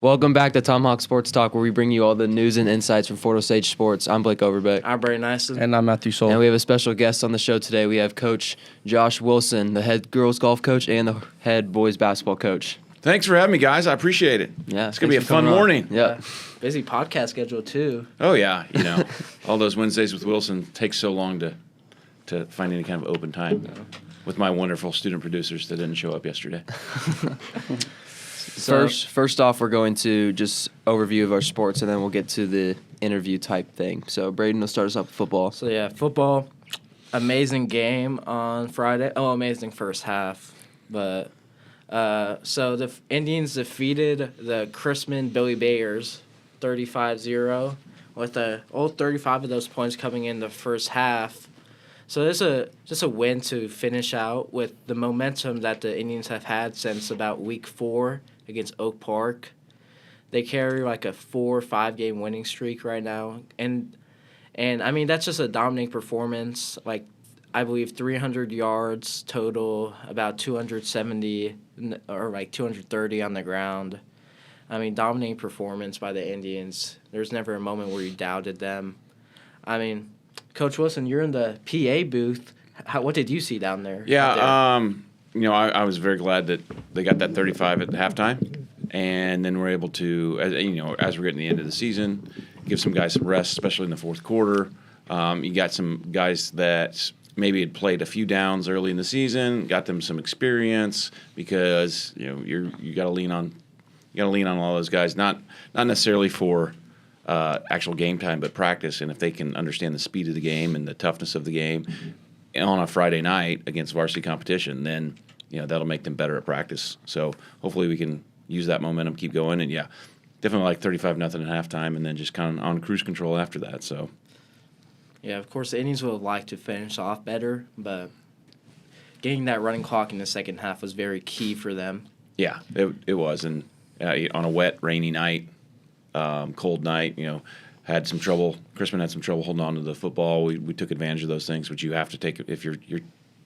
Welcome back to Tomahawk Sports Talk, where we bring you all the news and insights from Fort Osage sports. I'm Blake Overbeck. I'm Brady Nyson. And I'm Matthew Soul. And we have a special guest on the show today. We have Coach Josh Wilson, the head girls golf coach and the head boys basketball coach. Thanks for having me, guys. I appreciate it. Yeah, it's going to be a fun morning. Yeah. Busy podcast schedule, too. Oh, yeah. All those Wednesdays with Wilson take so long to find any kind of open time with my wonderful student producers that didn't show up yesterday. First off, we're going to just overview of our sports, and then we'll get to the interview type thing. So, Braden will start us off with football. So, yeah, football, amazing game on Friday. Oh, amazing first half. But, so the Indians defeated the Chrisman Billy Bears 35-0 with all 35 of those points coming in the first half. So it's just a win to finish out with the momentum that the Indians have had since about week 4 against Oak Park. They carry like a 4 or 5 game winning streak right now. And I mean, that's just a dominating performance. Like, I believe 300 yards total, about 270 or like 230 on the ground. I mean, dominating performance by the Indians. There's never a moment where you doubted them. I mean, Coach Wilson, you're in the PA booth. What did you see down there? Yeah, I was very glad that they got that 35 at the halftime, and then we're able to, as we're getting to the end of the season, give some guys some rest, especially in the fourth quarter. You got some guys that maybe had played a few downs early in the season, got them some experience because you got to lean on all those guys, not necessarily for actual game time, but practice. And if they can understand the speed of the game and the toughness of the game on a Friday night against varsity competition, then that'll make them better at practice. So hopefully we can use that momentum, keep going, and definitely like 35-0 at halftime, and then just kind of on cruise control after that. So yeah, of course the Indians would like to finish off better, but getting that running clock in the second half was very key for them. Yeah, it was, and on a wet, rainy night. Cold night, had some trouble. Chrisman had some trouble holding on to the football. We took advantage of those things, which you have to take. If your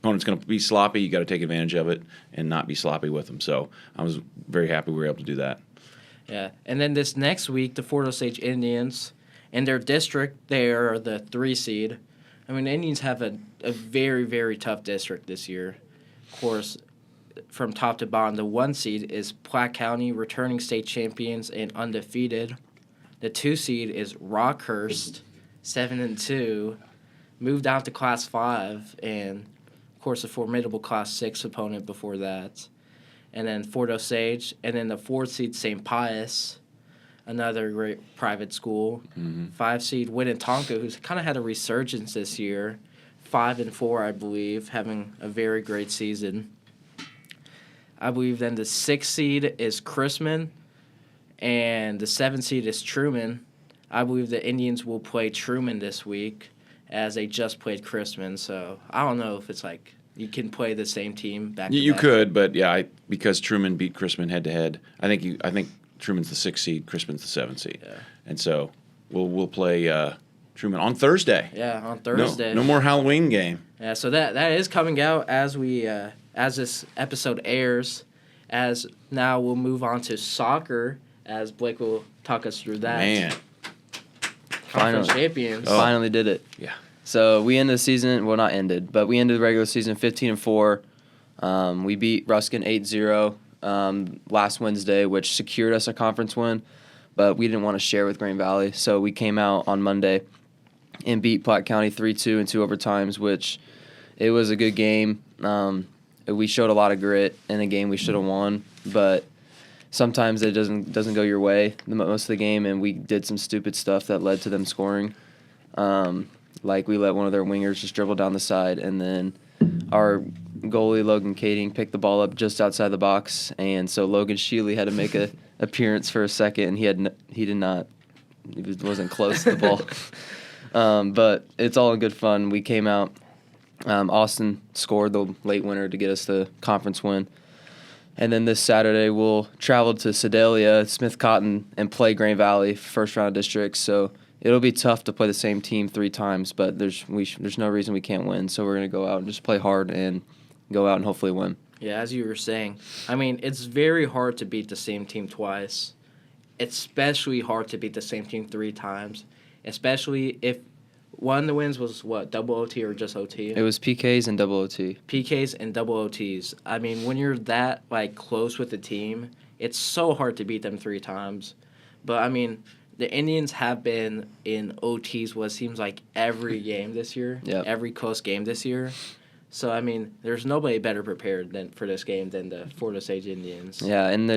opponent's going to be sloppy, you got to take advantage of it and not be sloppy with them. So I was very happy we were able to do that. Yeah, and then this next week, the Fort Osage Indians, in their district, they are the 3 seed. I mean, the Indians have a very, very tough district this year. Of course, from top to bottom, the 1 seed is Platte County, returning state champions and undefeated. The 2 seed is Rockhurst, 7-2, moved out to Class 5, and of course a formidable Class 6 opponent before that. And then Fort Osage, and then the 4th seed St. Pius, another great private school. 5 seed Winnetonka, who's kind of had a resurgence this year, 5-4 I believe, having a very great season. I believe then the 6th seed is Chrisman, and the 7th seed is Truman. I believe the Indians will play Truman this week, as they just played Chrisman. So I don't know if it's like you can play the same team back. You could, but because Truman beat Chrisman head to head, I think Truman's the 6th seed, Chrisman's the 7th seed, and so we'll play Truman on Thursday. Yeah, on Thursday. No more Halloween game. Yeah, so that is coming out as we. As this episode airs, as now we'll move on to soccer, as Blake will talk us through that. Man. Conference champions. Finally did it. Yeah. So we ended the season, well, not ended, but we ended the regular season 15-4. We beat Ruskin 8-0 last Wednesday, which secured us a conference win, but we didn't want to share with Green Valley. So we came out on Monday and beat Platte County 3-2 in 2 overtimes, which it was a good game. We showed a lot of grit in a game we should have won, but sometimes it doesn't go your way most of the game, and we did some stupid stuff that led to them scoring. Like we let one of their wingers just dribble down the side, and then our goalie, Logan Kading, picked the ball up just outside the box, and so Logan Shealy had to make an appearance for a second, and he wasn't close to the ball. But it's all in good fun. We came out. Austin scored the late winner to get us the conference win. And then this Saturday we'll travel to Sedalia, Smith Cotton, and play Green Valley first round of districts. So it'll be tough to play the same team 3 times, but there's no reason we can't win. So we're going to go out and just play hard and go out and hopefully win. Yeah, as you were saying, I mean, it's very hard to beat the same team twice. especially hard to beat the same team 3 times, especially if one of the wins was, double OT or just OT? It was PKs and double OT. PKs and double OTs. I mean, when you're that, close with the team, it's so hard to beat them 3 times. But, I mean, the Indians have been in OTs what seems like every game this year, every close game this year. So, I mean, there's nobody better prepared for this game than the Fort Osage Indians. Yeah, and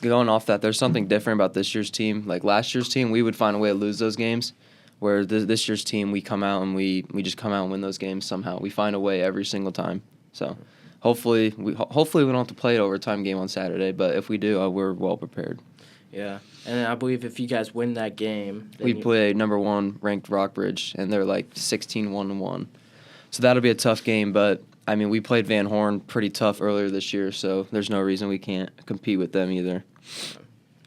going off that, there's something different about this year's team. Like last year's team, we would find a way to lose those games, where this year's team, we come out and we just come out and win those games somehow. We find a way every single time. So hopefully we don't have to play an overtime game on Saturday, but if we do, we're well prepared. Yeah, and I believe if you guys win that game, we play number 1 ranked Rockbridge, and they're 16-1-1. So that'll be a tough game, but, I mean, we played Van Horn pretty tough earlier this year, so there's no reason we can't compete with them either.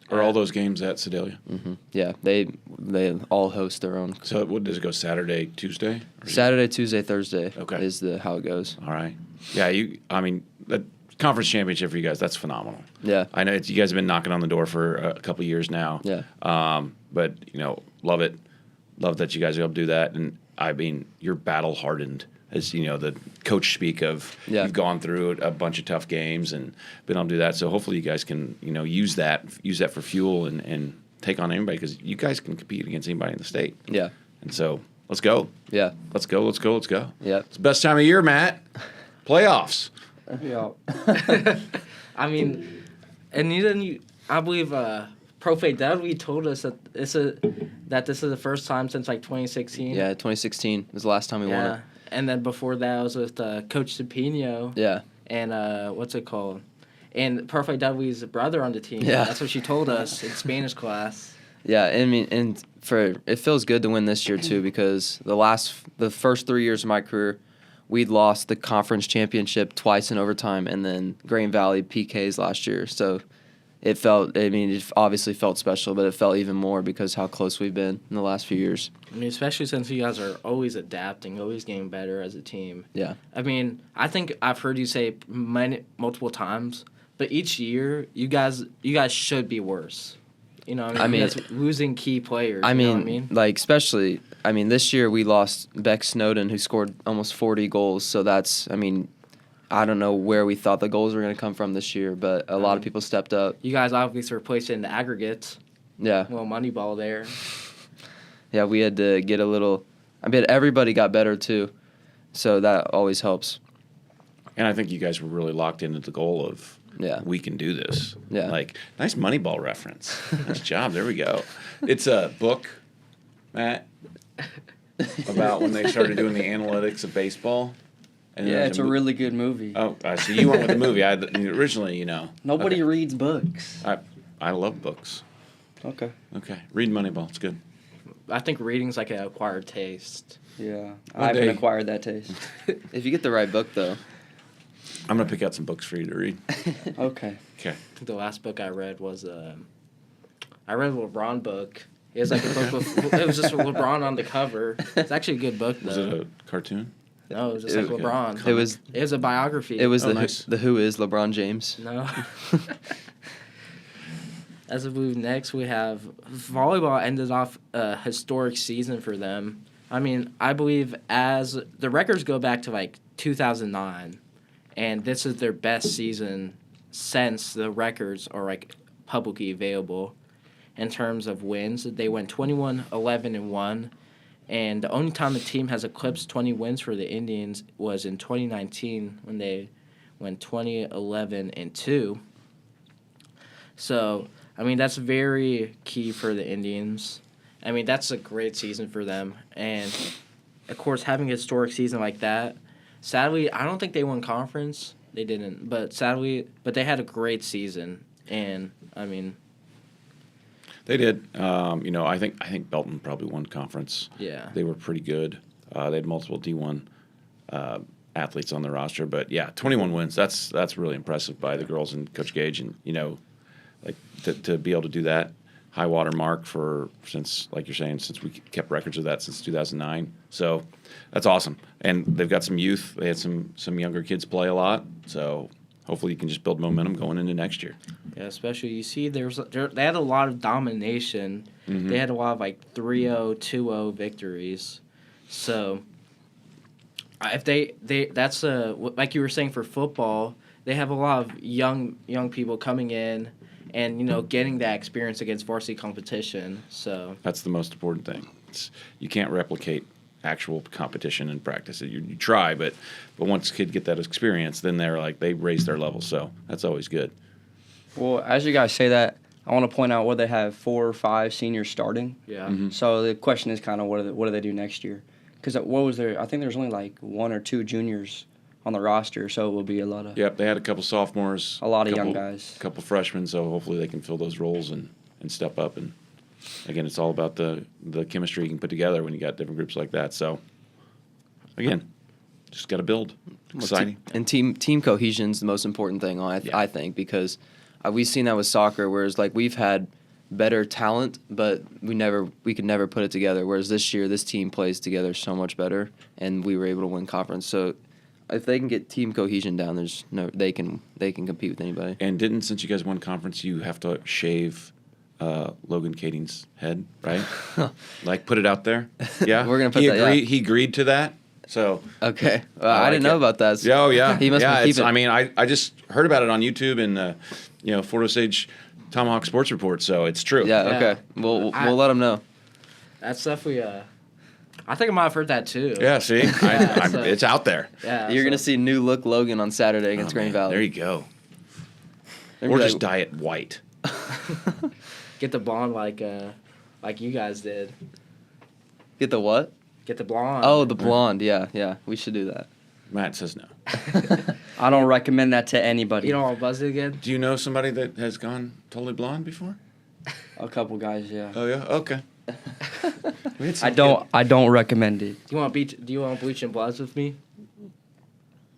Are all those games at Sedalia? Mm-hmm. Yeah, they all host their own. So what does it go, Saturday, Tuesday? Saturday, Tuesday, Thursday is how it goes. All right. Yeah, the conference championship for you guys, that's phenomenal. Yeah. I know you guys have been knocking on the door for a couple of years now. Yeah. But, love it. Love that you guys are able to do that. And, I mean, you're battle-hardened, as, the coach speak of. Yeah. You've gone through a bunch of tough games and been able to do that. So hopefully you guys can, use that for fuel and take on anybody, because you guys can compete against anybody in the state. Yeah. And so let's go. Yeah. Let's go. Yeah. It's the best time of year, Matt. Playoffs. Yeah. I mean, and I believe Profe Dudley told us that this is the first time since 2016. Yeah, 2016 was the last time we won it. And then before that, I was with Coach Cepino. Yeah. And what's it called? And Profe Dudley's brother on the team. Yeah. That's what she told us in Spanish class. Yeah, I mean, it feels good to win this year too, because the first 3 years of my career, we'd lost the conference championship twice in overtime, and then Green Valley PKs last year. So it obviously felt special, but it felt even more because how close we've been in the last few years. I mean, especially since you guys are always adapting, always getting better as a team. Yeah. I mean, I think I've heard you say multiple times, but each year you guys should be worse. That's losing key players. Especially, this year we lost Beck Snowden, who scored almost 40 goals. So that's, I don't know where we thought the goals were going to come from this year, but a lot of people stepped up. You guys obviously replaced it in the aggregates. Yeah. A little money ball there. Yeah, we had to get a little. Everybody got better too, so that always helps. And I think you guys were really locked into the goal of, we can do this. Yeah. Nice Moneyball reference. Nice job. There we go. It's a book, Matt, about when they started doing the analytics of baseball. And it's a really good movie. Oh, I see. You went with the movie. Originally, Nobody reads books. I love books. Okay. Read Moneyball. It's good. I think reading's like an acquired taste. Yeah. I haven't acquired that taste. If you get the right book, though. I'm going to pick out some books for you to read. Okay. I think the last book I read was I read a LeBron book. It was like a book with, it was just LeBron on the cover. It's actually a good book, though. Was it a cartoon? No, it was just like LeBron. It was a biography. It was nice. the Who Is LeBron James. No. As we move next, we have volleyball ended off a historic season for them. I believe as the records go back to 2009, and this is their best season since the records are publicly available in terms of wins. They went 21-11-1. And the only time the team has eclipsed 20 wins for the Indians was in 2019 when they went 20-11-2. So, that's very key for the Indians. That's a great season for them. And, of course, having a historic season like that, sadly, I don't think they won conference. They didn't. But they had a great season. And, They did. I think Belton probably won conference. Yeah. They were pretty good. They had multiple D1 athletes on the roster, but 21 wins. That's really impressive by the girls and Coach Gage, and to be able to do that high water mark since we kept records of that since 2009. So that's awesome. And they've got some youth. They had some younger kids play a lot. So hopefully you can just build momentum going into next year. Yeah, especially you see they had a lot of domination. Mm-hmm. They had a lot of like 3-0, 2-0 victories. So if that's like you were saying for football, they have a lot of young people coming in and getting that experience against varsity competition. So That's the most important thing. You can't replicate actual competition in practice. You try, but once kids get that experience, then they raise their level. So that's always good. Well, as you guys say that, I want to point out where they have 4 or 5 seniors starting. yeah. Mm-hmm. So the question is kind of what do they do next year? Because what was there? I think there's only like 1 or 2 juniors on the roster, so it will be a lot of Yep, they had a couple sophomores, a lot of young guys. a couple freshmen. So hopefully they can fill those roles and step up. And again, it's all about the chemistry you can put together when you got different groups like that. So again, just got to build. Exciting. And team cohesion is the most important thing, I think, because we've seen that with soccer, whereas like we've had better talent, but we could never put it together. Whereas this year, this team plays together so much better, and we were able to win conference. So if they can get team cohesion down, they can compete with anybody. And since you guys won conference, you have to shave Logan Kading's head, right? Like put it out there. Yeah, We're gonna put that, yeah. He agreed to that. So Okay, I I didn't like know it. about that. yeah, oh yeah, He must yeah. be keeping. I mean, I just heard about it on YouTube and Fort Osage Tomahawk Sports Report. So it's true. Yeah, Yeah. okay. We'll I- let them know. That's stuff I think I might have heard that too. Yeah. See, so- it's out there. Yeah. You're so- gonna see new look Logan on Saturday against Oh, Green man, Valley. There you go. They're Or gonna be just dye it white. get the blonde like you guys did. Get the what? Get the blonde. Oh, the blonde. Yeah. We should do that. Matt says no. I don't recommend that to anybody. You don't want to buzz it again? Do you know somebody that has gone totally blonde before? A couple guys, yeah. Oh yeah. Okay. I don't recommend it. Do you want bleach and bloods with me?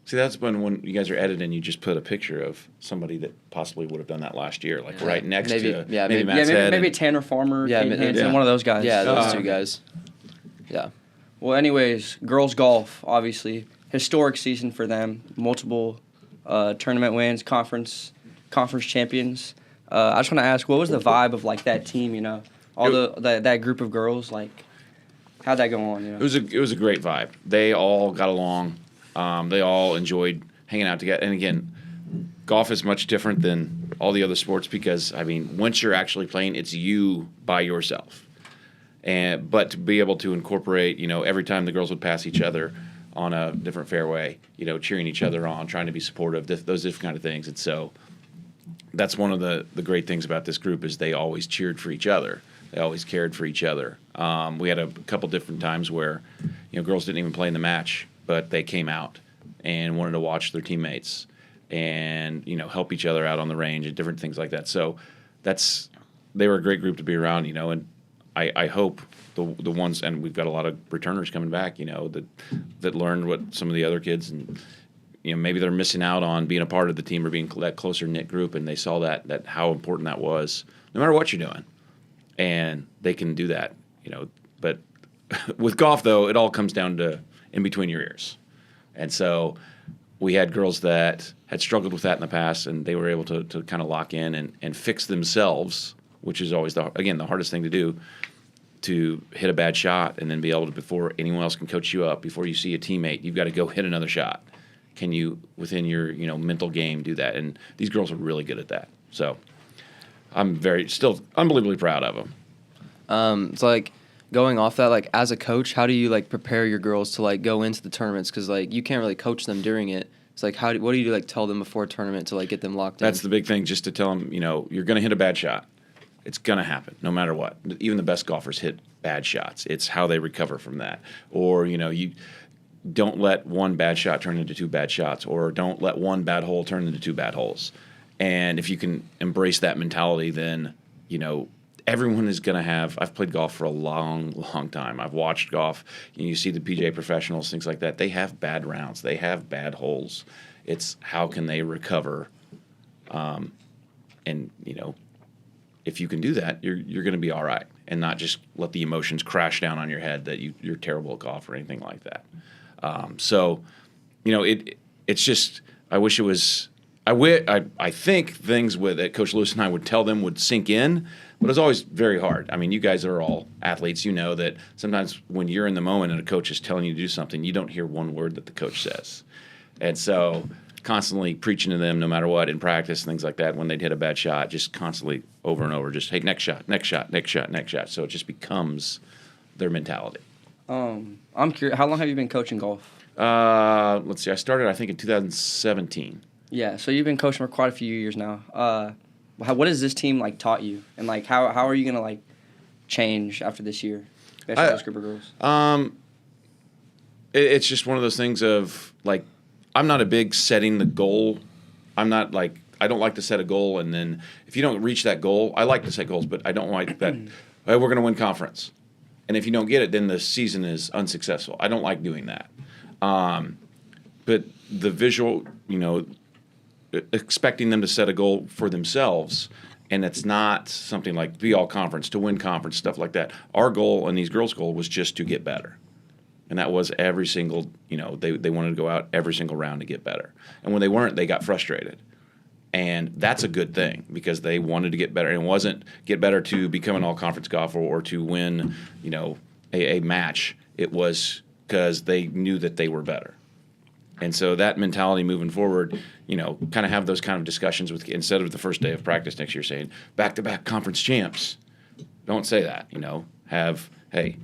See, that's when you guys are editing, you just put a picture of somebody that possibly would have done that last year, like Yeah. right next Maybe- to yeah, maybe maybe- Matt's head. Maybe and- Tanner Farmer, Yeah, Caden yeah. Hansen, one of those guys. Yeah, those Oh, two okay. guys. Yeah. Well, anyways, girls golf, obviously historic season for them. Multiple tournament wins, conference champions. I just want to ask, what was the vibe of like that team? That group of girls, like, how'd that go on? It was a great vibe. They all got along. They all enjoyed hanging out together. And again, golf is much different than all the other sports because once you're actually playing, it's you by yourself. But to be able to incorporate, every time the girls would pass each other on a different fairway, cheering each other on, trying to be supportive, those different kind of things. And so that's one of the great things about this group is they always cheered for each other. They always cared for each other. We had a couple different times where, girls didn't even play in the match, but they came out and wanted to watch their teammates and, help each other out on the range and different things like that. So they were a great group to be around, and I hope the ones, and we've got a lot of returners coming back, that learned what some of the other kids and, maybe they're missing out on being a part of the team or being that closer knit group, and they saw that how important that was, no matter what you're doing, and they can do that, But with golf, though, it all comes down to in between your ears, and so we had girls that had struggled with that in the past, and they were able to kind of lock in and fix themselves, which is always the hardest thing to do, to hit a bad shot and then be able to, before anyone else can coach you up, before you see a teammate, you've got to go hit another shot. Can you, within your mental game, do that? And these girls are really good at that. So I'm still unbelievably proud of them. It's like going off that, like as a coach, how do you like prepare your girls to like go into the tournaments? Because like you can't really coach them during it. It's like what do you like tell them before a tournament to like get them locked in? That's the big thing, just to tell them, you're going to hit a bad shot. It's going to happen no matter what. Even the best golfers hit bad shots. It's how they recover from that. Or, you don't let one bad shot turn into 2 bad shots, or don't let one bad hole turn into 2 bad holes. And if you can embrace that mentality, then, everyone is going to have – I've played golf for a long, long time. I've watched golf. You see the PGA professionals, things like that. They have bad rounds. They have bad holes. It's how can they recover. If you can do that, you're going to be all right, and not just let the emotions crash down on your head that you're terrible at golf or anything like that. It's just I wish I think things that Coach Lewis and I would tell them would sink in, but it's always very hard. I mean, you guys are all athletes. You know that sometimes when you're in the moment and a coach is telling you to do something, you don't hear one word that the coach says. And so constantly preaching to them no matter what in practice, things like that, when they'd hit a bad shot, just constantly over and over, just, hey, next shot, next shot, next shot, next shot. So it just becomes their mentality. I'm curious, how long have you been coaching golf? Let's see, I started, I think, in 2017. Yeah, so you've been coaching for quite a few years now. What has this team, like, taught you? And, like, how are you going to, like, change after this year, especially this group of girls? It's just one of those things of, like, I'm not a big setting the goal. I'm not, like, I don't like to set a goal, and then if you don't reach that goal, I like to set goals, but I don't like that, hey, we're going to win conference. And if you don't get it, then the season is unsuccessful. I don't like doing that. But the visual, expecting them to set a goal for themselves, and it's not something like be all conference, to win conference, stuff like that. Our goal and these girls' goal was just to get better. And that was every single, they wanted to go out every single round to get better. And when they weren't, they got frustrated. And that's a good thing because they wanted to get better. And it wasn't get better to become an all-conference golfer or to win, a match. It was because they knew that they were better. And so that mentality moving forward, kind of have those kind of discussions with, instead of the first day of practice next year saying, back-to-back conference champs. Don't say that, Have, hey,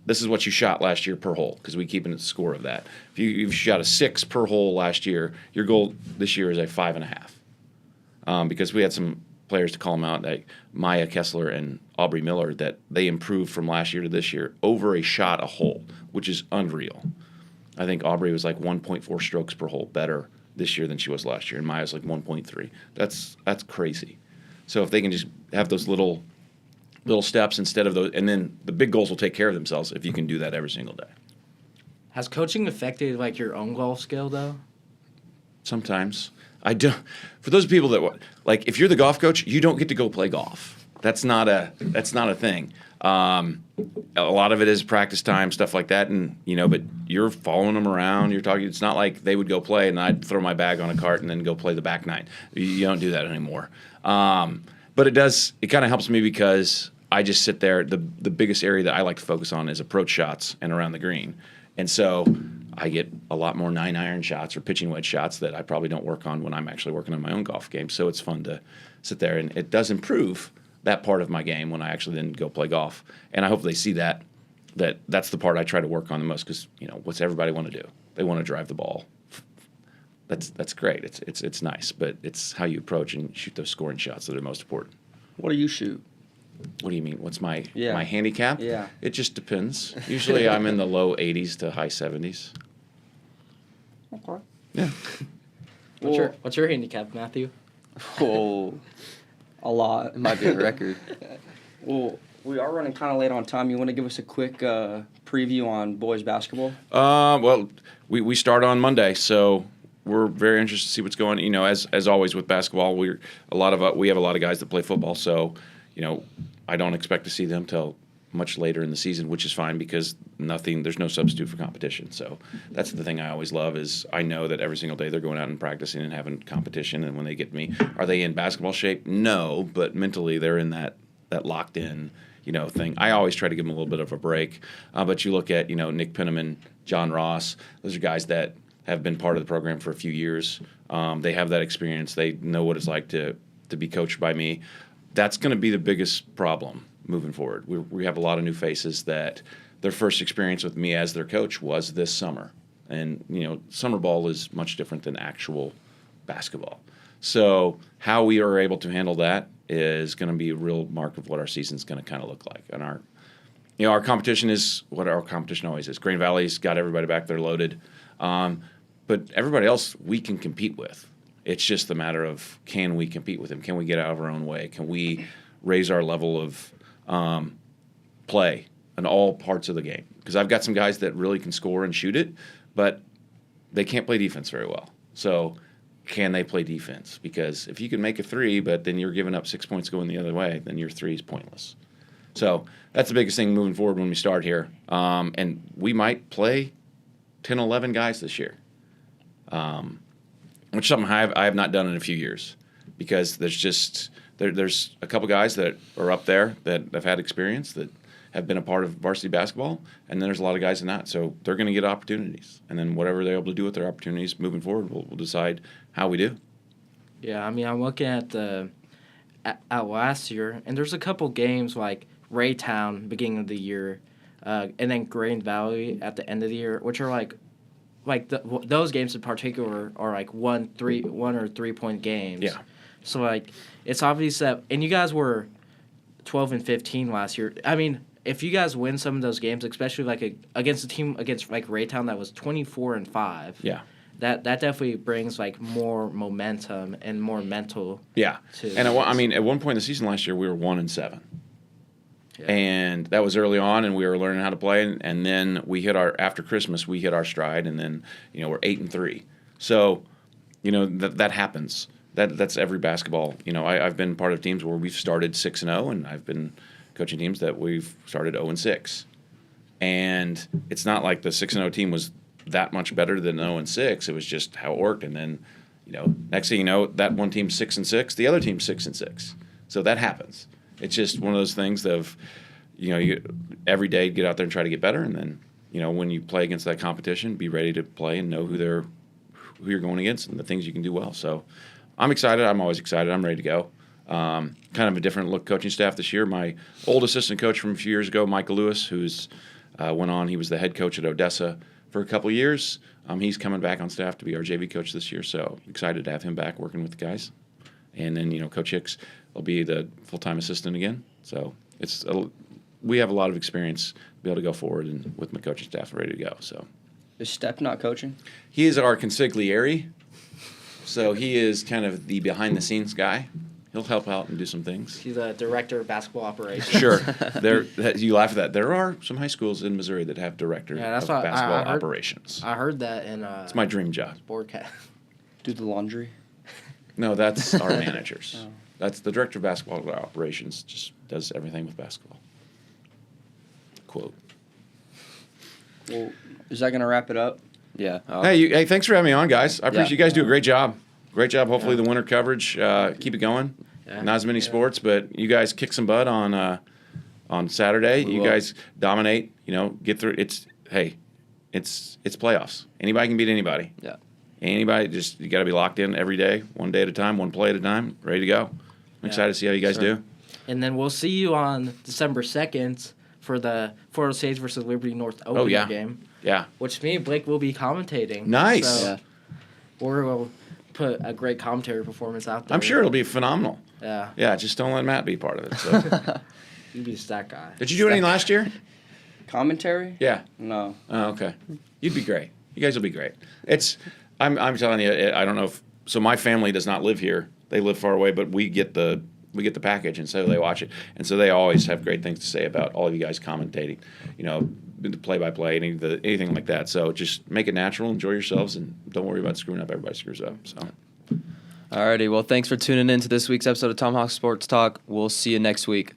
this is what you shot last year per hole, because we keep a score of that. If you've shot a 6 per hole last year, your goal this year is a 5.5. Because we had some players to call them out, like Maya Kessler and Aubrey Miller, that they improved from last year to this year over a shot a hole, which is unreal. I think Aubrey was like 1.4 strokes per hole better this year than she was last year, and Maya's like 1.3. That's crazy. So if they can just have those little steps instead of those, and then the big goals will take care of themselves if you can do that every single day. Has coaching affected, like, your own golf skill, though? Sometimes. I do. For those people that, like, if you're the golf coach, you don't get to go play golf. That's not a thing. A lot of it is practice time, stuff like that, and but you're following them around. You're talking. It's not like they would go play and I'd throw my bag on a cart and then go play the back nine. You don't do that anymore. But it does. It kind of helps me because I just sit there. The biggest area that I like to focus on is approach shots and around the green, and so I get a lot more 9-iron shots or pitching wedge shots that I probably don't work on when I'm actually working on my own golf game. So it's fun to sit there, and it does improve that part of my game when I actually then go play golf. And I hope they see that's the part I try to work on the most, because what's everybody want to do? They want to drive the ball. That's great. It's nice, but it's how you approach and shoot those scoring shots that are most important. What do you shoot? What do you mean? What's my handicap? Yeah. It just depends. Usually I'm in the low 80s to high 70s. Okay. Yeah. What's your handicap, Matthew? Oh, a lot. It might be a record. Well, we are running kind of late on time. You want to give us a quick preview on boys basketball? Well, we start on Monday, so we're very interested to see what's going on. As always with basketball, we have a lot of guys that play football, so I don't expect to see them till much later in the season, which is fine because there's no substitute for competition. So that's the thing I always love is I know that every single day they're going out and practicing and having competition. And when they get to me, are they in basketball shape? No, but mentally they're in that locked in, thing. I always try to give them a little bit of a break. But you look at, Nick Penniman, John Ross, those are guys that have been part of the program for a few years. They have that experience. They know what it's like to be coached by me. That's going to be the biggest problem moving forward. We have a lot of new faces that their first experience with me as their coach was this summer. And, summer ball is much different than actual basketball. So how we are able to handle that is going to be a real mark of what our season's going to kind of look like. And our competition is what our competition always is. Green Valley's got everybody back there loaded. But everybody else we can compete with. It's just the matter of, can we compete with them? Can we get out of our own way? Can we raise our level of play in all parts of the game? Because I've got some guys that really can score and shoot it, but they can't play defense very well. So can they play defense? Because if you can make a three, but then you're giving up 6 points going the other way, then your three is pointless. So that's the biggest thing moving forward when we start here. And we might play 10, 11 guys this year. which is something I have not done in a few years, because there's a couple guys that are up there that have had experience that have been a part of varsity basketball, and then there's a lot of guys in that. So they're going to get opportunities, and then whatever they're able to do with their opportunities moving forward, we'll decide how we do. Yeah, I mean, I'm looking at last year, and there's a couple games like Raytown beginning of the year, and then Grand Valley at the end of the year, which are those games in particular are like 1 or 3 point games. Yeah. So like it's obvious that, and you guys were 12 and 15 last year. I mean, if you guys win some of those games, especially like against a team against like Raytown that was 24 and 5. Yeah. That definitely brings like more momentum and more mental. Yeah. And at one point in the season last year, we were 1 and 7. Yeah. And that was early on, and we were learning how to play. And then after Christmas, we hit our stride, and then, we're 8 and 3. So, that happens. That's every basketball. I've been part of teams where we've started 6 and 0, and I've been coaching teams that we've started 0 and 6. And it's not like the 6 and 0 team was that much better than 0 and 6. It was just how it worked. And then, next thing you know, that one team's 6 and 6, the other team's 6 and 6. So that happens. It's just one of those things of, you every day get out there and try to get better, and then, when you play against that competition, be ready to play and know who you're going against and the things you can do well. So I'm excited. I'm always excited. I'm ready to go. Kind of a different look coaching staff this year. My old assistant coach from a few years ago, Michael Lewis, who's went on. He was the head coach at Odessa for a couple years. He's coming back on staff to be our JV coach this year, so excited to have him back working with the guys. And then, Coach Hicks will be the full-time assistant again. So we have a lot of experience to be able to go forward and with my coaching staff ready to go. So Is Stepp not coaching? he is our consigliere, so he is kind of the behind-the-scenes guy. He'll help out and do some things. He's the director of basketball operations. Sure. You laugh at that. There are some high schools in Missouri that have director of basketball operations. I heard that in It's my dream job. Sportcast. Do the laundry? No, that's our managers. Oh. That's the director of basketball operations, just does everything with basketball. Quote. Well, is that going to wrap it up? Yeah. Hey, thanks for having me on, guys. I appreciate you guys do a great job. Great job. Hopefully the winter coverage, keep it going. Yeah. Not as many sports, but you guys kick some butt on Saturday. You guys dominate. Get through. It's playoffs. Anybody can beat anybody. Yeah. Anybody, you got to be locked in every day, one day at a time, one play at a time, ready to go. I'm excited to see how you guys do. And then we'll see you on December 2nd for the Fort Osage versus Liberty North opening game. Yeah. Which me and Blake will be commentating. Nice. So we'll put a great commentary performance out there. I'm sure it'll be phenomenal. Yeah. Yeah, just don't let Matt be part of it. So. You'd be that guy. Did you do anything last year? Commentary? Yeah. No. Oh, okay. You'd be great. You guys will be great. I'm telling you, I don't know if so. My family does not live here; they live far away. But we get the package, and so they watch it, and so they always have great things to say about all of you guys commentating. The play-by-play, anything like that. So just make it natural, enjoy yourselves, and don't worry about screwing up. Everybody screws up. So. Alrighty. Well, thanks for tuning in to this week's episode of Tomahawk Sports Talk. We'll see you next week.